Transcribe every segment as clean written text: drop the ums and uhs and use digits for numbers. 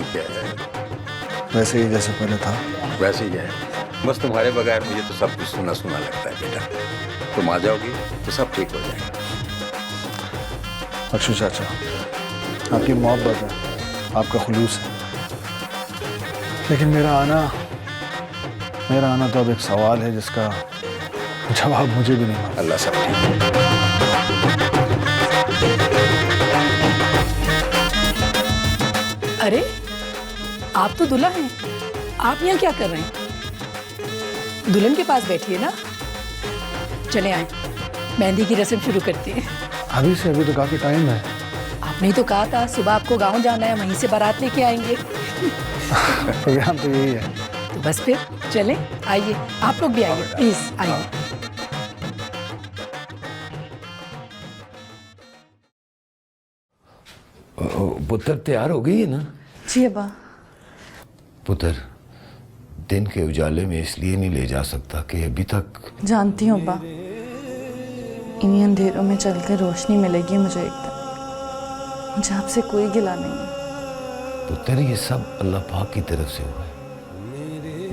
ठीक है, वैसे ही जैसे पहले था। वैसे ही है। बस तुम्हारे बगैर मुझे तो सब कुछ सुना सुना लगता है बेटा। तुम आ जाओगी तो सब ठीक हो जाएगा। बख्शू चाचा, आपकी मोहब्बत है, आपका खुलूस है, लेकिन मेरा आना तो अब एक सवाल है जिसका जवाब मुझे भी नहीं मालूम। अल्लाह सब ठीक है। अरे आप तो दुल्हा हैं, आप यहाँ क्या कर रहे हैं? दुल्हन के पास बैठिए ना। चले आए, मेहंदी की रस्म शुरू करते हैं। अभी तो काफी टाइम है। आपने ही तो कहा था सुबह आपको गांव जाना है, वहीं से बारात लेके आएंगे। प्रोग्राम तो यही है। तो बस फिर चलें, आइए आप लोग भी आइए, प्लीज आइए। पुत्र तैयार हो गई है ना? जी अब्बा। पुत्र, दिन के उजाले में इसलिए नहीं ले जा सकता कि अभी तक। जानती हूँ अब्बा, इन्हीं अंधेरों में चलकर रोशनी मिलेगी मुझे एक दिन। मुझे आपसे कोई गिला नहीं है पुत्र, ये सब अल्लाह पाक की तरफ से हुआ है।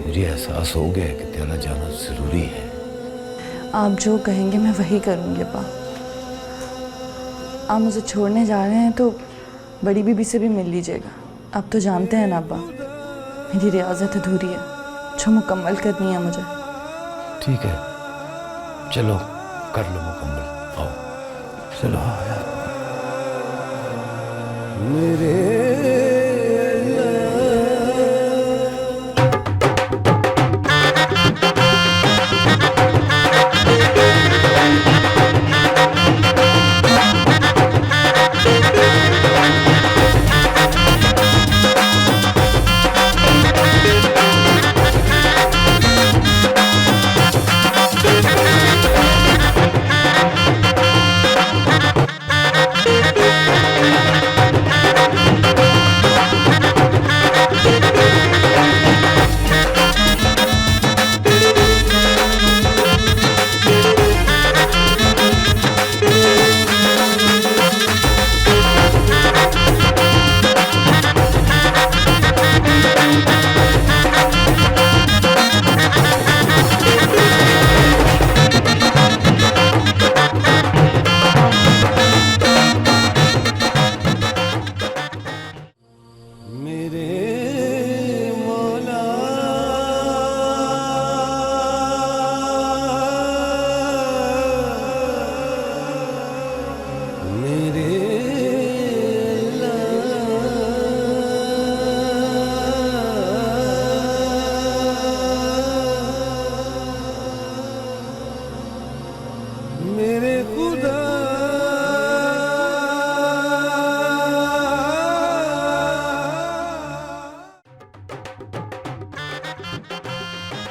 मुझे एहसास हो गया कि तेरा जाना जरूरी है। आप जो कहेंगे मैं वही करूँगी अब्बा। आप मुझे छोड़ने जा रहे हैं तो बड़ी बीबी से भी मिल लीजिएगा। आप तो जानते हैं ना अब्बा, मेरी रियाजत अधूरी है जो मुकम्मल करनी है मुझे। ठीक है, चलो कर लो मुकम्मल। आओ चलो। मेरे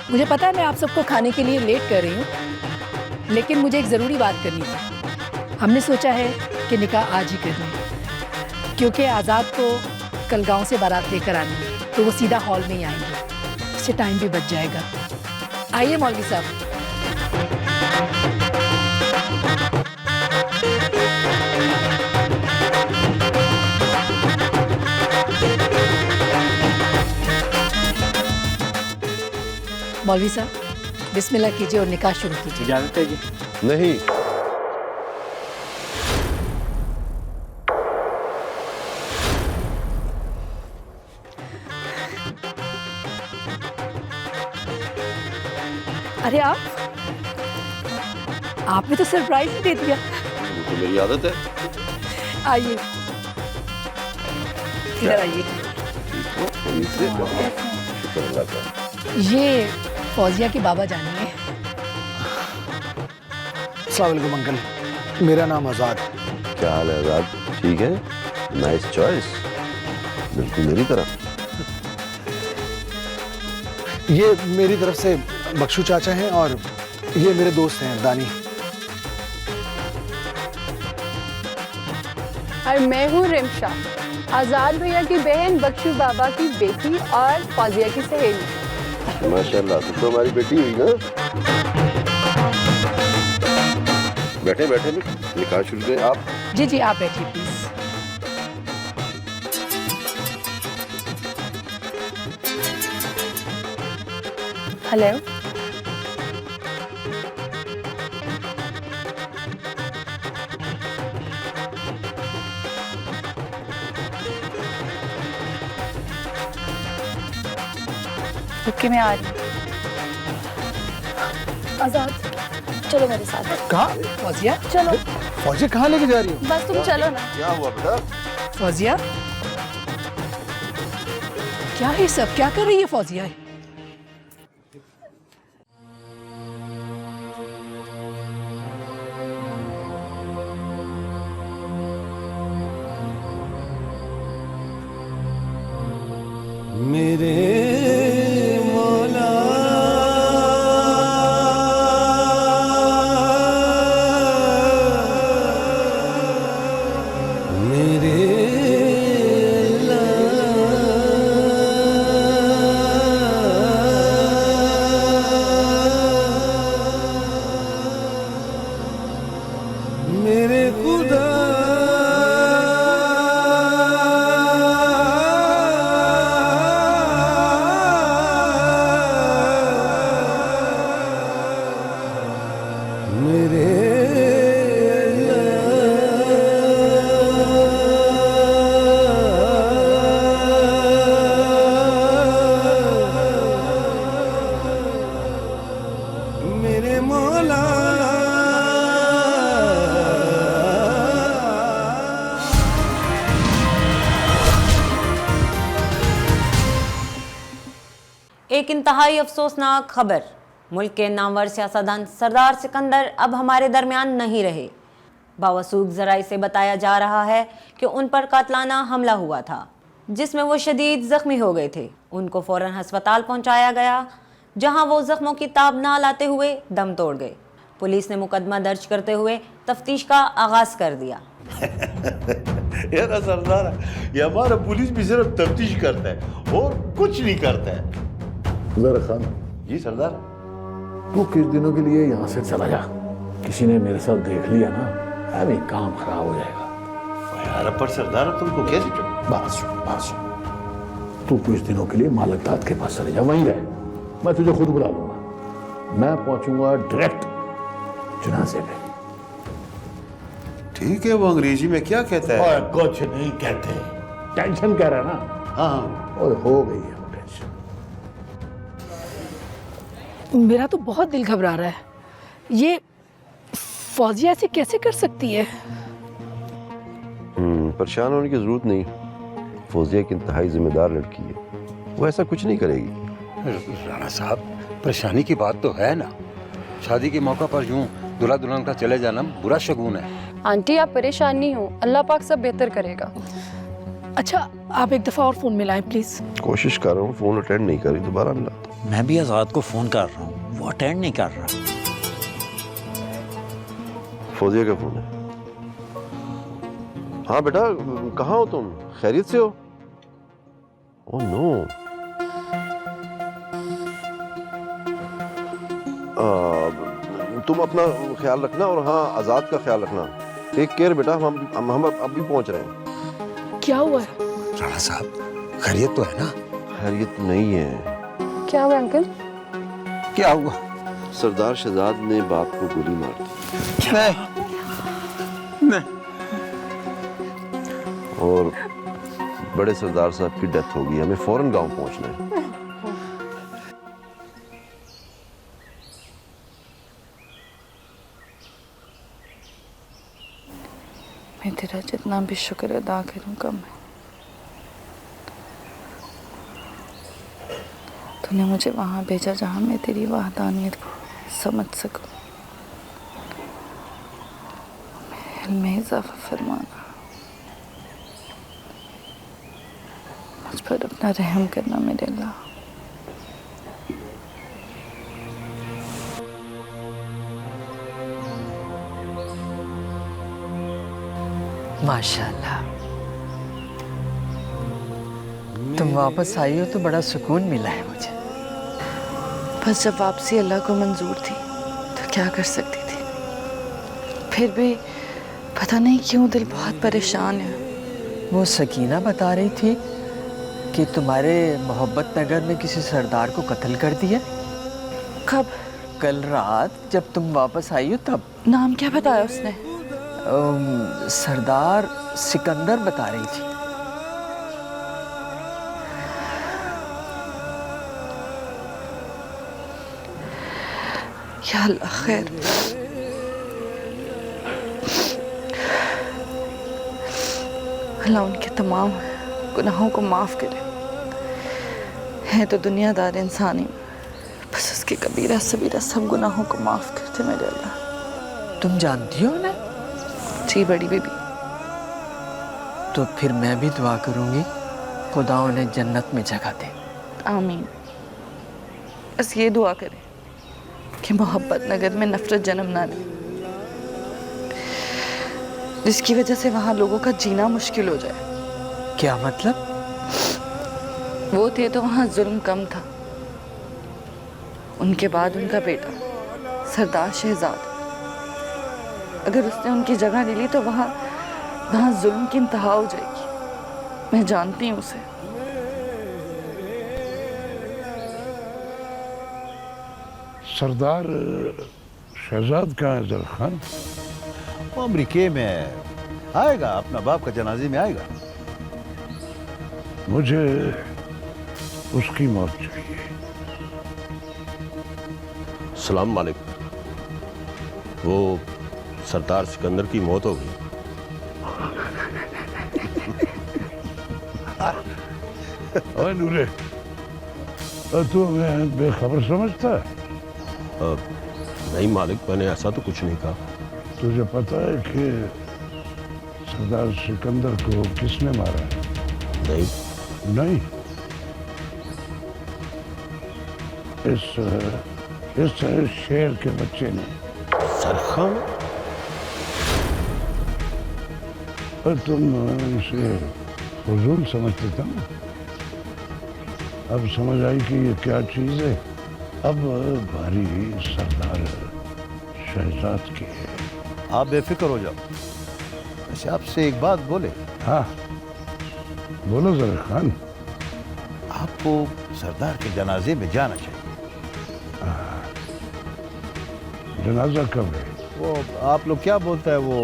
मुझे पता है मैं आप सबको खाने के लिए लेट कर रही हूँ, लेकिन मुझे एक ज़रूरी बात करनी थी। हमने सोचा है कि निकाह आज ही कर लें, क्योंकि आज़ाद को कल गांव से बारात लेकर आनी है, तो वो सीधा हॉल में ही आएंगे, इससे टाइम भी बच जाएगा। आइए मौलवी साहब। मौलवी साहब बिस्मिल्लाह कीजिए और निकाह शुरू कीजिए। इजाजत है जी? नहीं, अरे आपने तो सरप्राइज ही दे दिया। तो मेरी आदत है। आइए इधर आइए। शुक्र अल्लाह का। ये फौजिया के बाबा जानी है। अस्सलाम वालेकुम अंकल, मेरा नाम आज़ाद। क्या हाल है आजाद? ठीक है, नाइस चॉइस, बिल्कुल मेरी तरह। ये मेरी तरफ से बख्शू चाचा हैं और ये मेरे दोस्त हैं दानी। और मैं हूँ रिमशा, आजाद भैया की बहन, बख्शू बाबा की बेटी और फौजिया की सहेली। माशाल्लाह, तो हमारी बेटी हुई ना। बैठे बैठे भी निकाह शुरू करें आप। जी जी आप बैठिए प्लीज। हेलो। ओके मैं आ रही हूँ। आजाद, चलो मेरे साथ। कहाँ? फौजिया, चलो फौजी कहाँ लेके जा रही हो? बस तुम चलो ना। क्या हुआ बेटा? फौजिया, क्या है सब? क्या कर रही है फौजिया? मेरे मौला मेरे मेरे खुदा मेरे मेरे मौला एक इंतहाई अफसोसनाक खबर। मुल्क के नामवर सियासतदान सरदार सिकंदर अब हमारे दरमियान नहीं रहे। बावसूख ज़राए से बताया जा रहा है कि उन पर कातलाना हमला हुआ था, जिसमें वो शदीद ज़ख्मी हो गए थे। उनको फ़ौरन हस्पताल पहुंचाया गया, जहां वो ज़ख्मों की ताब ना लाते हुए दम तोड़ गए। पुलिस ने मुकदमा दर्ज करते हुए तफ्तीश का आगाज़ कर दिया। यार सरदार, ये हमारा पुलिस भी सिर्फ तफ्तीश करता है और कुछ नहीं करता है। ज़रा खान, जी सरदार। तू कुछ दिनों के लिए यहाँ से चला जा। किसी ने मेरे साथ देख लिया ना, अभी काम खराब हो जाएगा। यार पर सरदार, तुमको कैसे बस तू कुछ दिनों के लिए मालिक दाद के पास चले जा, वहीं रहे। मैं तुझे खुद बुला लूंगा। मैं पहुंचूंगा डायरेक्ट जनाजे पे। ठीक है, वो अंग्रेजी में क्या कहता है? और कुछ नहीं कहते, टेंशन कह रहा है ना। हाँ और हो गई है वो टेंशन। मेरा तो बहुत दिल घबरा रहा है। ये फौजिया ऐसे कैसे कर सकती है? परेशान होने की जरूरत नहीं। फौजिया की इंतहाई जिम्मेदार लड़की है, वो ऐसा कुछ नहीं करेगी। राणा साहब, परेशानी की बात तो है ना। शादी के मौका पर यूं दूल्हा दुल्हन का चले जाना बुरा शगुन है। आंटी आप परेशान नहीं हो, अल्लाह पाक सब बेहतर करेगा। अच्छा, आप एक दफ़ा और फ़ोन मिलाएं प्लीज़। कोशिश कर रहा हूँ, फोन अटेंड नहीं करी, दोबारा मिला। मैं भी आजाद को फोन कर रहा हूँ, वो अटेंड नहीं कर रहा। फौजिया का फोन है। हाँ बेटा, कहाँ हो तुम? खैरियत से हो? Oh no. तुम अपना ख्याल रखना और हाँ, आजाद का ख्याल रखना। टेक केयर बेटा, हम अब भी पहुंच रहे हैं। क्या हुआ है? राणा साहब, खैरियत तो है ना? खैरियत नहीं है। क्या हुआ अंकल? क्या हुआ? सरदार शहजाद ने बाप को गोली मार दी। नहीं। और बड़े सरदार साहब की डेथ हो गई। हमें फौरन गांव पहुंचना है। मैं तेरा जितना भी शुक्र अदा करूं कम है। तूने मुझे वहां भेजा जहां मैं तेरी वहदानियत को समझ सकूं। मेरे में इजाफा फरमाना, मुझ पर अपना रहम करना मेरे अल्लाह। माशाल्लाह, तुम वापस आई हो तो बड़ा सुकून मिला है मुझे। बस जब वापसी अल्लाह को मंजूर थी तो क्या कर सकती थी। फिर भी पता नहीं क्यों दिल बहुत परेशान है। वो सकीना बता रही थी कि तुम्हारे मोहब्बत नगर में किसी सरदार को कत्ल कर दिया। कब? कल रात जब तुम वापस आई हो तब। नाम क्या बताया उसने? सरदार सिकंदर बता रही थी। या अल्लाह खैर। अल्लाह उनके तमाम गुनाहों को माफ़ करे। है तो दुनियादार इंसान ही, बस उसके कबीरा सबीरा सब गुनाहों को माफ़ करते मेरे अल्लाह। तुम जानती हो ना? जी बड़ी बीबी। तो फिर मैं भी दुआ करूंगी खुदा उन्हें जन्नत में जगह दे। आमीन। बस ये दुआ करें कि मोहब्बत नगर में नफरत जन्म ना ले, जिसकी वजह से वहाँ लोगों का जीना मुश्किल हो जाए। क्या मतलब? वो थे तो वहाँ जुल्म कम था। उनके बाद उनका बेटा सरदार शहजाद, अगर उसने उनकी जगह ले ली तो वहाँ जुल्म की इंतहा हो जाएगी। मैं जानती हूँ उसे। सरदार शहजाद कहाँ है जर खान? वो अमरीके में है, आएगा, अपना बाप का जनाजे में आएगा। मुझे उसकी मौत चाहिए। सलाम मालिक, वो सरदार सिकंदर की मौत हो गई। ओए नूरे, तू हमें बेखबर समझता है? नहीं मालिक, मैंने ऐसा तो कुछ नहीं कहा। तुझे पता है कि सरदार सिकंदर को किसने मारा है? नहीं। नहीं? इस शेर के बच्चे ने। सरखान? पर तुम इसे फजूल समझते थे ना, अब समझ आई कि ये क्या चीज है। अब बारी सरदार शहजाद की है। आप बेफिक्र हो जाओ। वैसे आपसे एक बात बोले? हाँ बोलो जरा खान। आपको सरदार के जनाजे में जाना चाहिए। जनाजा कब है? वो आप लोग क्या बोलते हैं, वो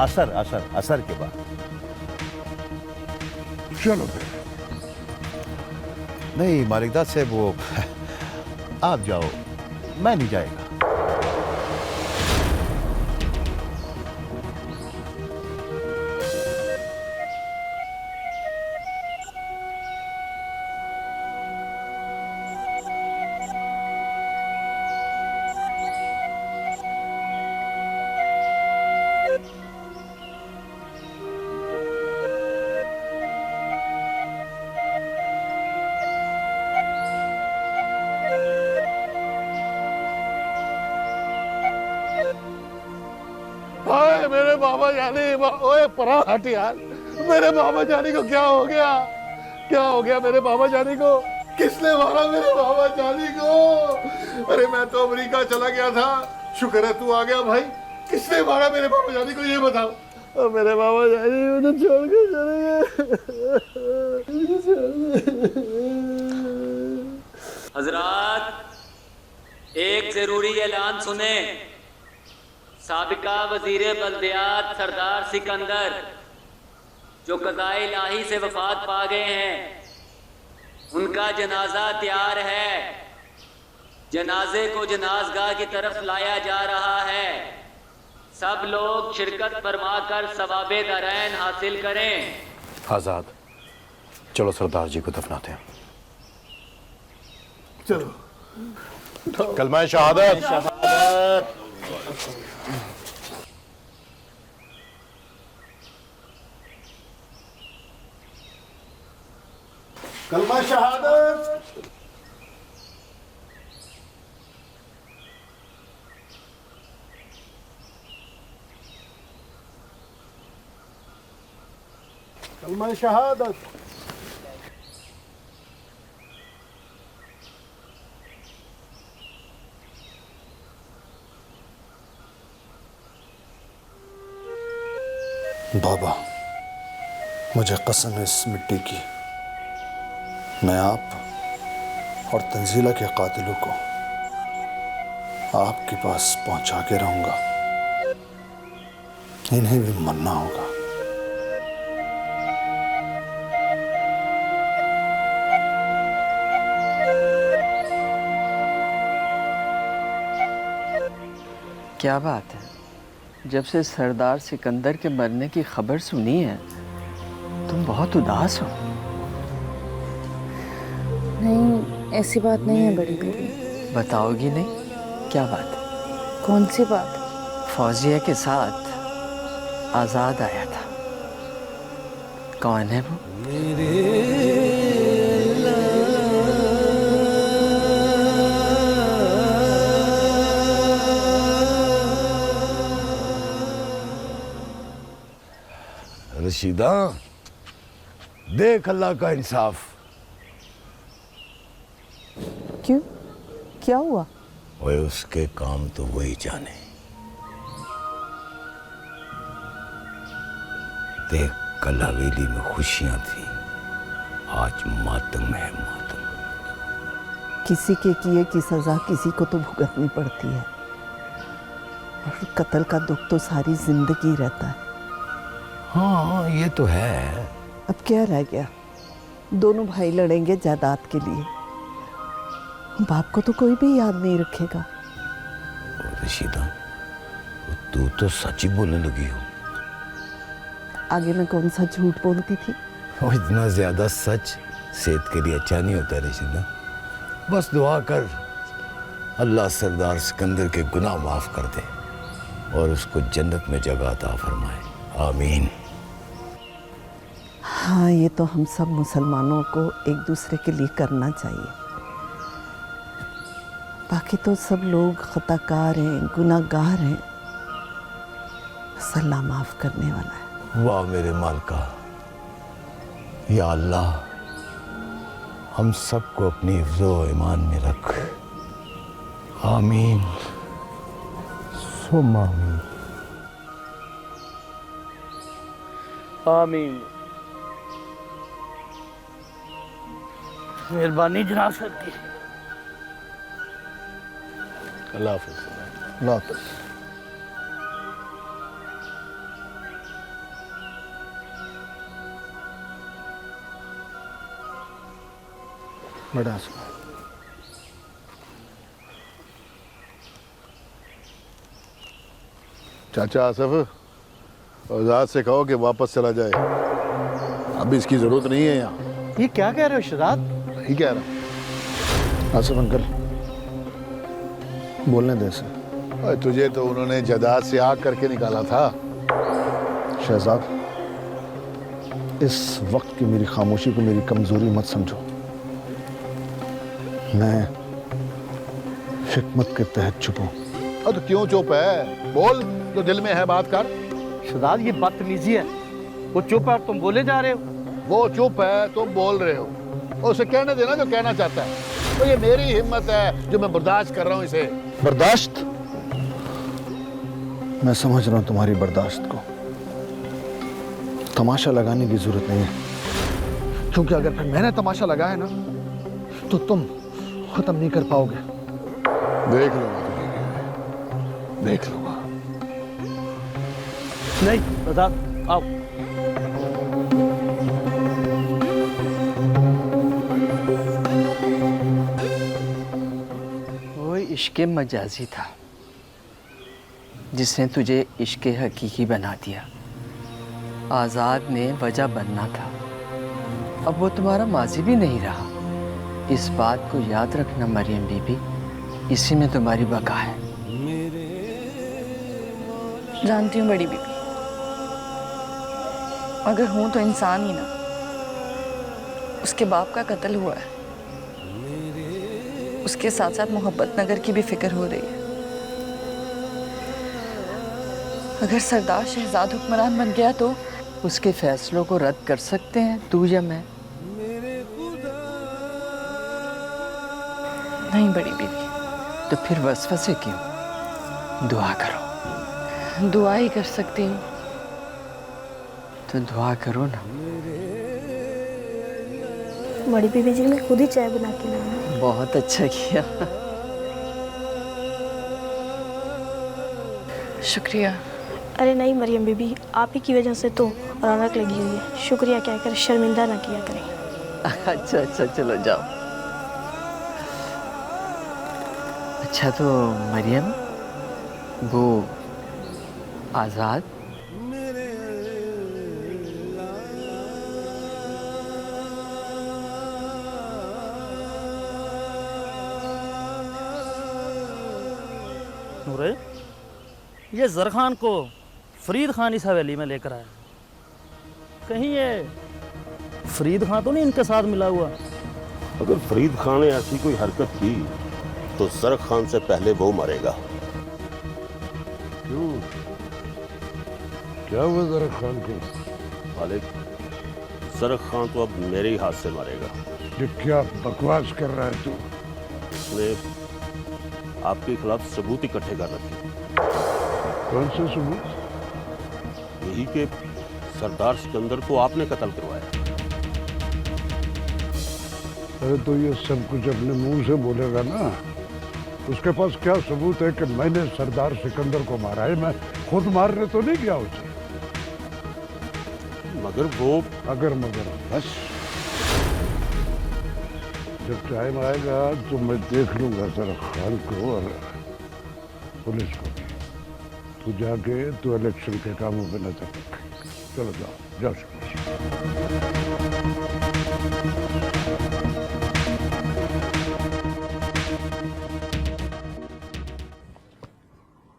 असर के बाद। चलो फिर। नहीं मालिकदाद साहब, वो आप जाओ, मैं नहीं जाएगा। मेरे बाबा जानी, ओए परा हट यार। मेरे बाबा जानी को क्या हो गया? क्या हो गया मेरे बाबा जानी को? किसने मारा मेरे बाबा जानी को? अरे मैं तो अमेरिका चला गया था, शुक्र है तू आ गया भाई। किसने मारा मेरे बाबा जानी को ये बताओ। और मेरे बाबा जानी मुझे छोड़ के चले गए। हजरात, एक जरूरी ऐलान सुने। साबिका वजीर बल्दियात सरदार सिकंदर, जो कज़ाए इलाही से वफात पा गए हैं, उनका जनाजा तैयार है। जनाजे को जनाजगाह की तरफ लाया जा रहा है। सब लोग शिरकत फरमाकर सवाबे दरैन हासिल करें। आज़ाद, चलो सरदार जी को दफनाते हैं। चलो। कलमा शहादत। कलमा शहादत। कलमा शहादत। बाबा, मुझे कसम है इस मिट्टी की, मैं आप और तंजीला के कातिलों को आपके पास पहुंचा के रहूंगा, इन्हें भी मरना होगा। क्या बात है, जब से सरदार सिकंदर के मरने की खबर सुनी है तुम बहुत उदास हो। नहीं, ऐसी बात नहीं है बड़ी बीबी। बताओगी नहीं? क्या बात? कौन सी बात? फौजिया के साथ आजाद आया था। कौन है वो? रशीदा, देख अल्लाह का इंसाफ। क्यों, क्या हुआ? ओए उसके काम तो वही जाने। देख, कल हवेली में खुशियां थी, आज मातम है मातम। किसी के किए की सजा किसी को तो भुगतनी पड़ती है, और कत्ल का दुख तो सारी जिंदगी रहता है। हाँ, ये तो है। अब क्या रह गया? दोनों भाई लड़ेंगे जायदाद के लिए। बाप को तो कोई भी याद नहीं रखेगा। रशीदा, तू तो सच ही बोलने लगी हो। आगे मैं कौन सा झूठ बोलती थी? और इतना ज्यादा सच सेहत के लिए अच्छा नहीं होता रशीदा। बस दुआ कर अल्लाह सरदार सिकंदर के गुनाह माफ कर दे और उसको जन्नत में जगह अता फरमाए। आमीन। हाँ, ये तो हम सब मुसलमानों को एक दूसरे के लिए करना चाहिए। बाकी तो सब लोग खताकार हैं, गुनाहगार हैं, बस अल्लाह माफ करने वाला है। वाह मेरे मालिका, या अल्लाह हम सबको अपनी हिफ्ज़ो ईमान में रख। आमीन सुम्मा आमीन। आमीन। मेहरबानी जनाब सर की। अल्लाह हाफ़िज़। अल्लाह हाफ़िज़। बड़ा चाचा आसफ, आजाद से कहो कि वापस चला जाए, अभी इसकी जरूरत नहीं है यहाँ। ये क्या कह रहे हो शहजाद? नहीं कह रहा। आसफ अंकल, बोलने दे इसे। अरे तुझे तो उन्होंने जायदाद से आग करके निकाला था। शहजाद, इस वक्त की मेरी खामोशी को मेरी कमजोरी मत समझो। मैं हिकमत के तहत चुप हूं। तो क्यों चुप है? बोल, जो दिल में है बात कर। शहजाद, ये बदतमीजी है। वो चुप है और तुम बोले जा रहे हो। वो चुप है, तुम बोल रहे हो। उसे कहने देना जो कहना चाहता है। तो ये मेरी हिम्मत है जो मैं बर्दाश्त कर रहा हूँ इसे। बर्दाश्त? मैं समझ रहा हूं तुम्हारी बर्दाश्त को। तमाशा लगाने की जरूरत नहीं है, क्योंकि अगर फिर मैंने तमाशा लगाया ना तो तुम खत्म नहीं कर पाओगे। देख लूंगा, देख लूंगा। नहीं शहजाद, आओ। वो इश्क़ मजाजी था जिसने तुझे इश्क़ हकीकी बना दिया। आज़ाद ने वजह बनना था, अब वो तुम्हारा माजी भी नहीं रहा। इस बात को याद रखना मरियम बीबी, इसी में तुम्हारी बका है। जानती हूँ बड़ी बीबी, अगर हूँ तो इंसान ही ना। उसके बाप का कत्ल हुआ है, उसके साथ साथ मोहब्बत नगर की भी फिक्र हो रही है। अगर सरदार शहजाद हुक्मरान बन गया तो उसके फैसलों को रद्द कर सकते हैं तू या मैं? नहीं बड़ी बीबी। तो फिर वसवसे क्यों? दुआ करो। दुआ ही कर सकती हूँ। तो दुआ करो ना। बड़ी बीबी जी, मैं खुद ही चाय बना के लाऊं। बहुत अच्छा किया। शुक्रिया। अरे नहीं मरियम बीबी, आप ही की वजह से तो रौनक लगी हुई है। शुक्रिया क्या कर, शर्मिंदा ना किया करें। अच्छा अच्छा चलो जाओ। अच्छा तो मरियम, वो आज़ाद नूरे, ये जरखान को फरीद खान इस हवेली में लेकर आया। कहीं ये फरीद खान तो नहीं इनके साथ मिला हुआ? अगर फरीद खान ने ऐसी कोई हरकत की तो जरख खान से पहले वो मरेगा। क्यों, क्या हुआ जरख खान को? मालिक, जरख खान तो अब मेरे ही हाथ से मरेगा। ये क्या बकवास कर रहा है तू? उसने आपके खिलाफ सबूत इकट्ठे कर रखे। कौन से सबूत? यही कि सरदार सिकंदर को आपने कत्ल करवाया। अरे तो ये सब कुछ अपने मुंह से बोलेगा ना। उसके पास क्या सबूत है कि मैंने सरदार सिकंदर को मारा है? मैं खुद मारने तो नहीं गया उसे। मगर वो अगर मगर बस जब टाइम आएगा तो मैं देख लूंगा जरख खान को और पुलिस को। तू जाके तू इलेक्शन के कामों पे नजर रख। चलो जाओ जाओ।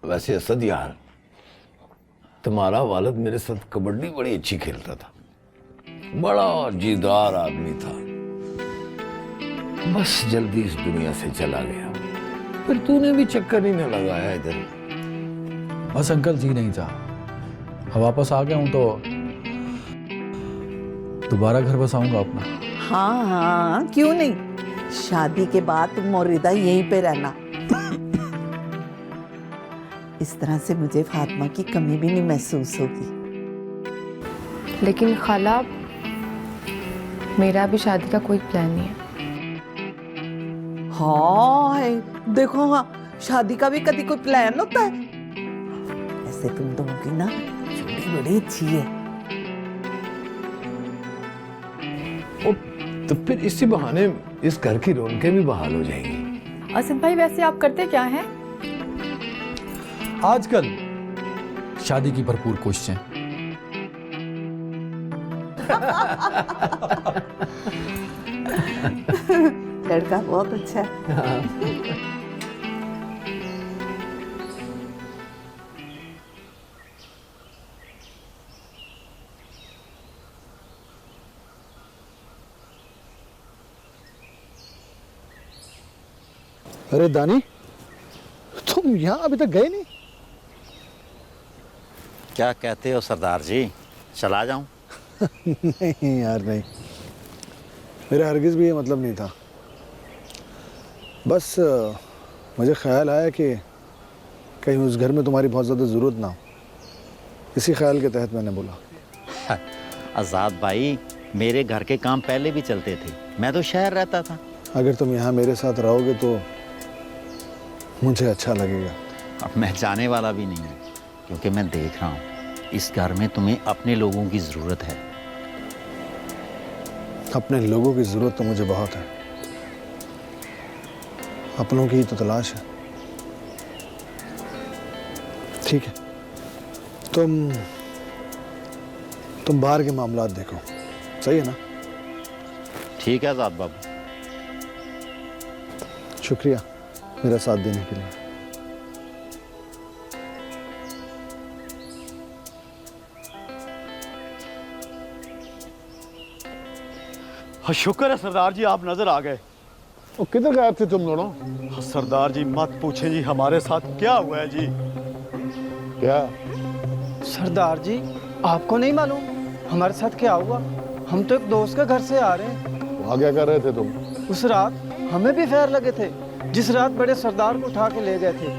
वैसे असद यार, तुम्हारा वालिद मेरे साथ कबड्डी बड़ी अच्छी खेलता था, बड़ा जीदार आदमी था। बस जल्दी इस दुनिया से चला गया। फिर तूने भी चक्कर ही न लगाया इधर। बस अंकल जी नहीं था, वापस आ गया हूं तो दोबारा घर बसाऊंगा अपना। हाँ हाँ क्यों नहीं, शादी के बाद तुम और रिदा यहीं पे रहना। इस तरह से मुझे फातिमा की कमी भी नहीं महसूस होगी। लेकिन खाला, मेरा भी शादी का कोई प्लान नहीं है। हाँ देखो, हाँ शादी का भी कभी कोई प्लान होता है? ऐसे तुम दोनों की ना जोड़ी बड़ी अच्छी है। तो फिर इसी बहाने इस घर की रौनकें भी बहाल हो जाएंगी। असद भाई, वैसे आप करते क्या हैं? आजकल शादी की भरपूर कोशिशें। लड़का बहुत अच्छा है। अरे दानी, तुम यहाँ अभी तक गए नहीं? क्या कहते हो सरदार जी, चला जाऊं? नहीं यार नहीं, मेरा हरगिज़ भी ये मतलब नहीं था। बस मुझे ख्याल आया कि कहीं उस घर में तुम्हारी बहुत ज़्यादा ज़रूरत ना हो, इसी ख्याल के तहत मैंने बोला। आज़ाद भाई, मेरे घर के काम पहले भी चलते थे, मैं तो शहर रहता था। अगर तुम यहाँ मेरे साथ रहोगे तो मुझे अच्छा लगेगा। अब मैं जाने वाला भी नहीं हूँ, क्योंकि मैं देख रहा हूँ इस घर में तुम्हें अपने लोगों की ज़रूरत है। अपने लोगों की ज़रूरत तो मुझे बहुत है, अपनों की ही तो तलाश है। ठीक है, तुम बाहर के मामलात देखो, सही है ना? ठीक है आज़ाद बाबू। शुक्रिया मेरा साथ देने के लिए। हाँ, शुक्र है सरदार जी, आप नजर आ गए। वो किधर गए थे तुम दोनों? हाँ, सरदार जी मत पूछे जी, हमारे साथ क्या हुआ है जी। क्या? सरदार जी, आपको नहीं मालूम हमारे साथ क्या हुआ? हम तो एक दोस्त के घर से आ रहे हैं। वहाँ क्या कर रहे थे तुम? उस रात हमें भी फेर लगे थे, जिस रात बड़े सरदार को उठा के ले गए थे।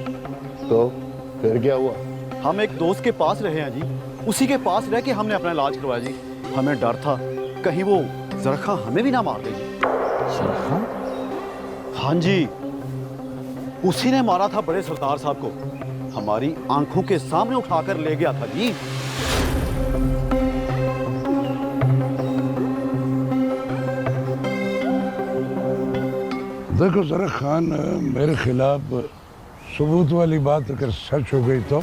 तो फिर क्या हुआ? हम एक दोस्त के पास रहे हैं जी, उसी के पास रह के हमने अपना इलाज करवाया जी। हमें डर था कहीं वो जरखा हमें भी ना मार दे। जरखा? हाँ जी, उसी ने मारा था बड़े सरदार साहब को। हमारी आंखों के सामने उठाकर ले गया था जी। देखो जरा खान, मेरे खिलाफ सबूत वाली बात अगर सच हो गई तो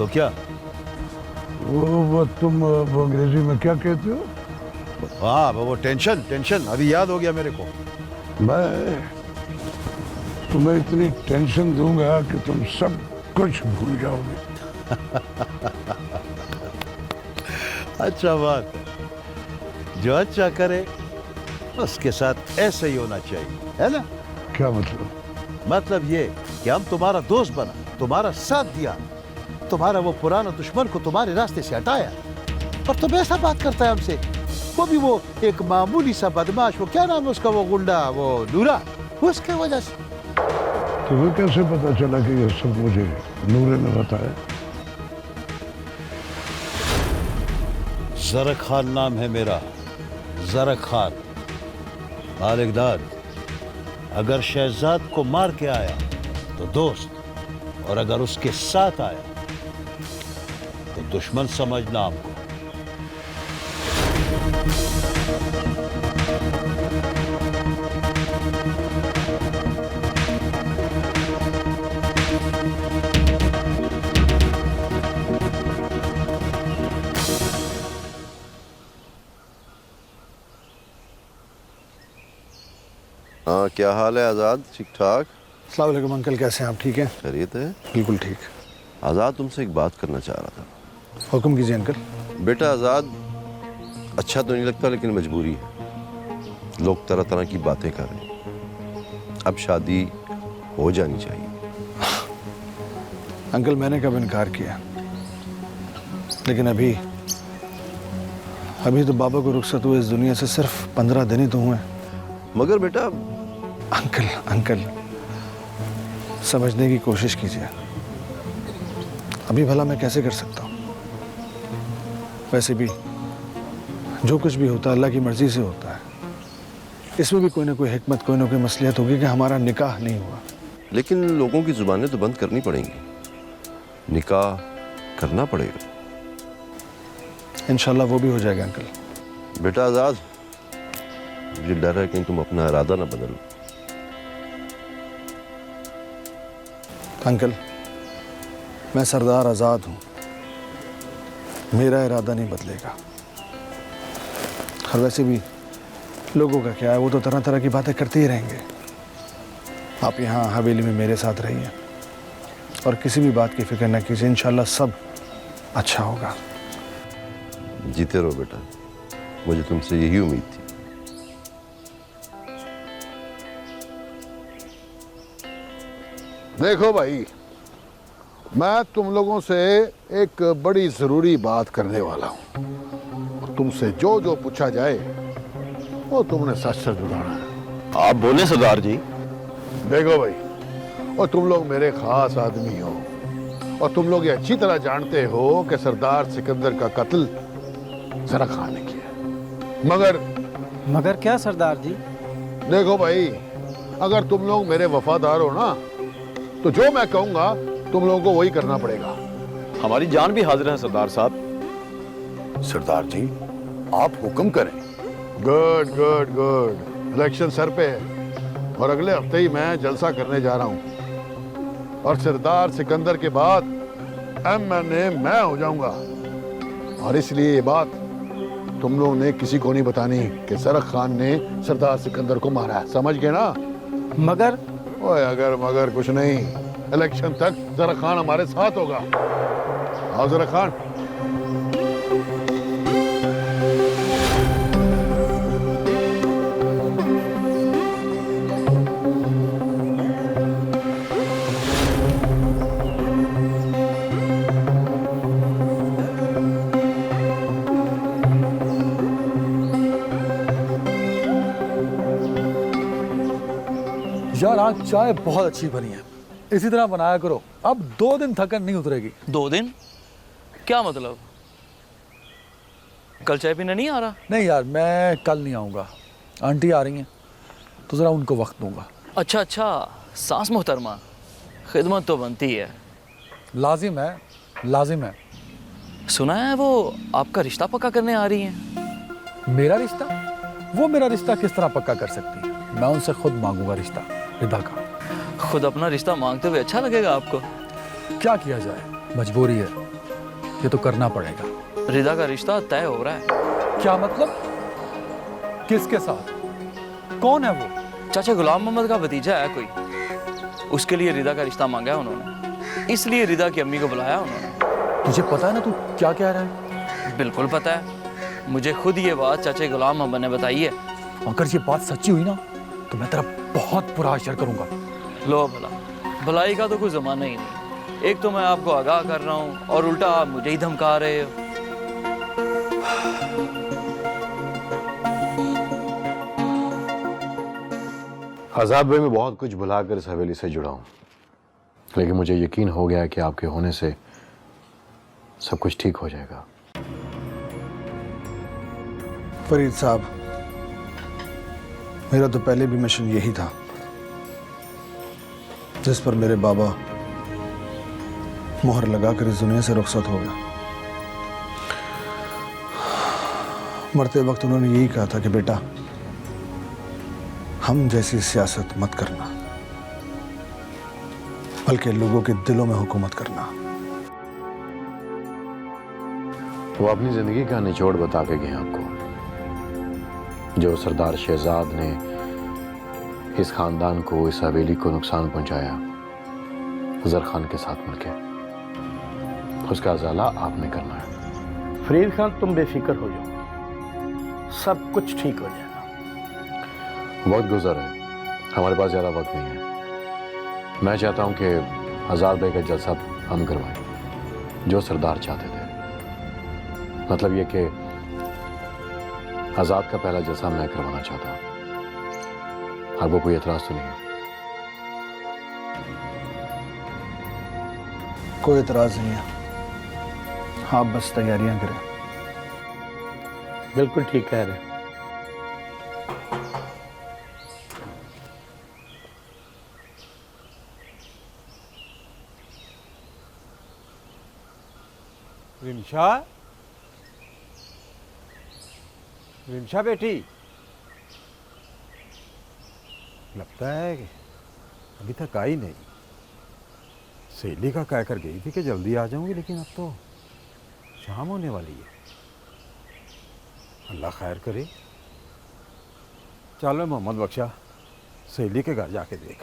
क्या? वो तुम वो अंग्रेजी में क्या कहते हो? हाँ वो टेंशन अभी याद हो गया मेरे को। मैं तुम्हें इतनी टेंशन दूंगा कि तुम सब कुछ भूल जाओगे। अच्छा बात है, जो अच्छा करे उसके साथ ऐसे ही होना चाहिए, है ना? क्या मतलब? मतलब ये कि हम तुम्हारा दोस्त बना, तुम्हारा साथ दिया, तुम्हारा वो पुराना दुश्मन को तुम्हारे रास्ते से हटाया, और तुम ऐसा बात करता है हमसे, वो भी वो एक मामूली सा बदमाश, वो क्या नाम है उसका, वो गुंडा, वो नूरा, उसके वजह से। तुम्हें कैसे पता चला कि ये सब मुझे नूरे ने बताया? ज़रक खान नाम है मेरा, ज़रक खान मालिकदार। अगर शहजाद को मार के आया तो दोस्त, और अगर उसके साथ आया तो दुश्मन समझना हमको। हाँ, क्या हाल है आज़ाद? ठीक ठाक? अस्सलाम वालेकुम अंकल, कैसे हैं आप? ठीक हैं? खैरियत है? बिल्कुल ठीक। आज़ाद, तुमसे एक बात करना चाह रहा था। हुक्म कीजिए अंकल। बेटा आज़ाद, अच्छा तो नहीं लगता लेकिन मजबूरी है। लोग तरह तरह की बातें कर रहे हैं, अब शादी हो जानी चाहिए। अंकल मैंने कब इनकार किया, लेकिन अभी तो बाबा को रुखसत हुए इस दुनिया से सिर्फ 15 दिन ही तो हुए। मगर बेटा अंकल समझने की कोशिश कीजिए, अभी भला मैं कैसे कर सकता हूँ? वैसे भी जो कुछ भी होता है अल्लाह की मर्जी से होता है। इसमें भी कोई ना कोई हिकमत, कोई ना कोई मसलियत होगी कि हमारा निकाह नहीं हुआ। लेकिन लोगों की जुबानें तो बंद करनी पड़ेंगी, निकाह करना पड़ेगा। इंशाल्लाह वो भी हो जाएगा अंकल। बेटा आज़ाद, मुझे डर है कि तुम अपना इरादा ना बदलो। अंकल मैं सरदार आज़ाद हूँ, मेरा इरादा नहीं बदलेगा। और वैसे भी लोगों का क्या है, वो तो तरह तरह की बातें करते ही रहेंगे। आप यहाँ हवेली में मेरे साथ रहिए और किसी भी बात की फिक्र न कीजिए, इंशाल्लाह सब अच्छा होगा। जीते रहो बेटा, मुझे तुमसे यही उम्मीद थी। देखो भाई, मैं तुम लोगों से एक बड़ी ज़रूरी बात करने वाला हूँ। तुमसे जो जो पूछा जाए वो तुमने सच सच बताना है। आप बोले सरदार जी। देखो भाई, और तुम लोग मेरे खास आदमी हो, और तुम लोग ये अच्छी तरह जानते हो कि सरदार सिकंदर का कत्ल ज़रक खान ने किया। मगर क्या सरदार जी? देखो भाई, अगर तुम लोग मेरे वफादार हो ना, तो जो मैं कहूंगा तुम लोगों को वही करना पड़ेगा। हमारी जान भी हाजिर है सरदार साहब। सरदार जी आप हुक्म करें। Good good good. Election sir पे है और अगले हफ्ते ही मैं जलसा करने जा रहा हूं, और सरदार सिकंदर के बाद MNA मैं हो जाऊंगा। और इसलिए ये बात तुम लोगों ने किसी को नहीं बतानी कि ज़रक खान ने सरदार सिकंदर को मारा है, समझ गए ना? मगर ओए अगर मगर कुछ नहीं, इलेक्शन तक ज़रक खान हमारे साथ होगा। आओ ज़रक खान। यार आज चाय बहुत अच्छी बनी है, इसी तरह बनाया करो। अब 2 दिन थकन नहीं उतरेगी। 2 दिन? क्या मतलब? कल चाय पीने नहीं आ रहा? नहीं यार, मैं कल नहीं आऊँगा। आंटी आ रही हैं तो ज़रा उनको वक्त दूंगा। अच्छा, सास मोहतरमा। खिदमत तो बनती है। लाजिम है, लाजिम है। सुना है वो आपका रिश्ता पक्का करने आ रही हैं। मेरा रिश्ता? वो मेरा रिश्ता किस तरह पक्का कर सकती है? मैं उनसे खुद मांगूंगा रिश्ता, रिदा का। खुद अपना रिश्ता मांगते हुए अच्छा लगेगा आपको? क्या किया जाए, मजबूरी है, ये तो करना पड़ेगा। रिदा का रिश्ता तय हो रहा है। क्या मतलब? किसके साथ? कौन है वो? चाचा गुलाम मोहम्मद का भतीजा है कोई, उसके लिए रिदा का रिश्ता मांगा है उन्होंने, इसलिए रिदा की अम्मी को बुलाया उन्होंने। तुझे पता है ना तू क्या कह रहा है? बिल्कुल पता है, मुझे खुद ये बात चाचा गुलाम मोहम्मद ने बताई है। अगर ये बात सच्ची हुई ना तो मैं तेरा बहुत बुरा असर करूंगा। लो भला, भलाई का तो कोई जमाना ही नहीं। एक तो मैं आपको आगाह कर रहा हूँ और उल्टा आप मुझे ही धमका रहे हो। आजाद भाई, मैं बहुत कुछ भुलाकर इस हवेली से जुड़ा हूँ, लेकिन मुझे यकीन हो गया कि आपके होने से सब कुछ ठीक हो जाएगा। फरीद साहब, मेरा तो पहले भी मिशन यही था, जिस पर मेरे बाबा मोहर लगाकर इस दुनिया से रुखसत हो गए। मरते वक्त उन्होंने यही कहा था कि बेटा, हम जैसी सियासत मत करना, बल्कि लोगों के दिलों में हुकूमत करना। वो अपनी जिंदगी का निचोड़ बता के गए आपको, जो सरदार शहजाद ने इस खानदान को, इस हवेली को नुकसान पहुंचाया अजहर खान के साथ मिलकर, उसका अजाला आपने करना है। फरीद खान, तुम बेफिक्र हो जाओ, सब कुछ ठीक हो जाएगा। वक्त गुजर है, हमारे पास ज़्यादा वक्त नहीं है। मैं चाहता हूं कि आजाद भाई का जलसा हम करवाएं, जो सरदार चाहते थे। मतलब ये कि आजाद का पहला जलसा मैं करवाना चाहता हूं। आपको कोई एतराज तो नहीं है? कोई एतराज नहीं है, आप बस तैयारियां करें। बिल्कुल ठीक कह रहे हैं। रिमशा, रिमशा बेटी, लगता है कि अभी तक आई नहीं। सहेली का कह कर गई थी कि जल्दी आ जाऊंगी, लेकिन अब तो शाम होने वाली है। अल्लाह खैर करे। चलो मोहम्मद बख्शा, सहेली के घर जाके देख।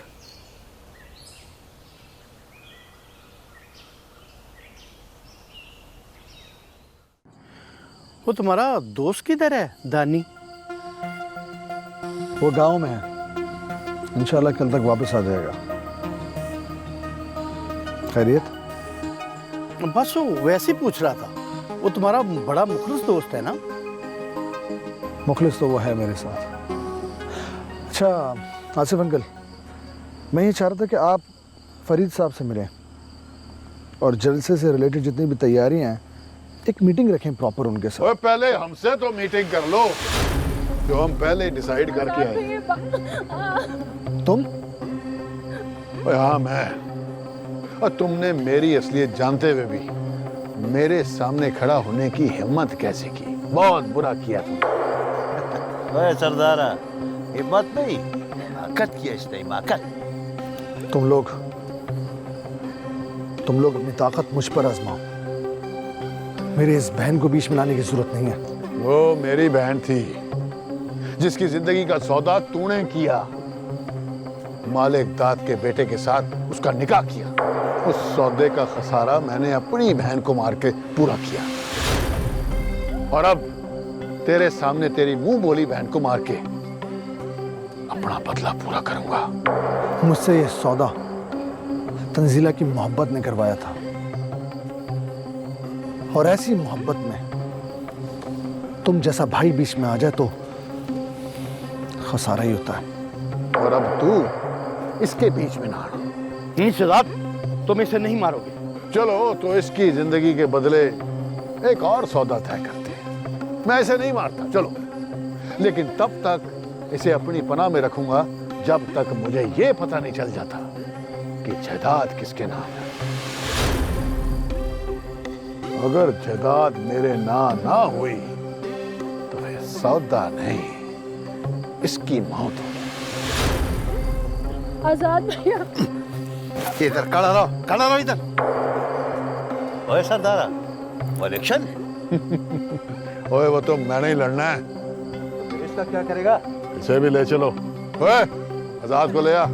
वो तुम्हारा दोस्त किधर है, दानी? वो गांव में है, इंशाल्लाह कल तक वापस आ जाएगा। खैरियत? बस वो वैसे ही पूछ रहा था, वो तुम्हारा बड़ा मुखलिस दोस्त है ना? मुखलिस तो वो है मेरे साथ। अच्छा आसिफ अंकल, मैं ये चाह रहा था कि आप फरीद साहब से मिलें और जलसे से रिलेटेड जितनी भी तैयारियां हैं, एक मीटिंग रखें प्रॉपर उनके साथ। ओए, पहले हमसे तो मीटिंग कर लो, जो हम पहले डिसाइड करके आए। तुम? ओए हाँ, मैं। और तुमने मेरी असलियत जानते हुए भी मेरे सामने खड़ा होने की हिम्मत कैसे की? बहुत बुरा किया तुमने। ओए सरदारा, हिम्मत नहीं, हिमाकत किया इसने, हिमाकत। तुम लोग अपनी ताकत मुझ पर आजमाओ, मेरे इस बहन को बीच में लाने की जरूरत नहीं है। वो मेरी बहन थी, जिसकी जिंदगी का सौदा तूने किया। मालिक दाद के बेटे के साथ उसका निकाह किया। उस सौदे का खसारा मैंने अपनी बहन को मार के पूरा किया, और अब तेरे सामने तेरी मुंह बोली बहन को मार के अपना बदला पूरा करूंगा। मुझसे ये सौदा तंजीला की मोहब्बत ने करवाया था, और ऐसी मोहब्बत में तुम जैसा भाई बीच में आ जाए तो खसारा ही होता है। और अब तू इसके बीच में ना आना। नहीं शहजाद, तुम इसे नहीं मारोगे। चलो तो इसकी जिंदगी के बदले एक और सौदा तय करते हैं। मैं इसे नहीं मारता, चलो, लेकिन तब तक इसे अपनी पनाह में रखूंगा जब तक मुझे ये पता नहीं चल जाता कि कि जायदाद किसके नाम है। अगर जायदाद मेरे नाम ना हुई तो यह सौदा नहीं, इसकी मौत होगी। आजाद भैया इधर खड़ा रहो इधर। ओए सरदारा, वो इलेक्शन ओए वो तो मैंने ही लड़ना है। इसका क्या करेगा? इसे भी ले चलो। ओए आजाद को ले आ।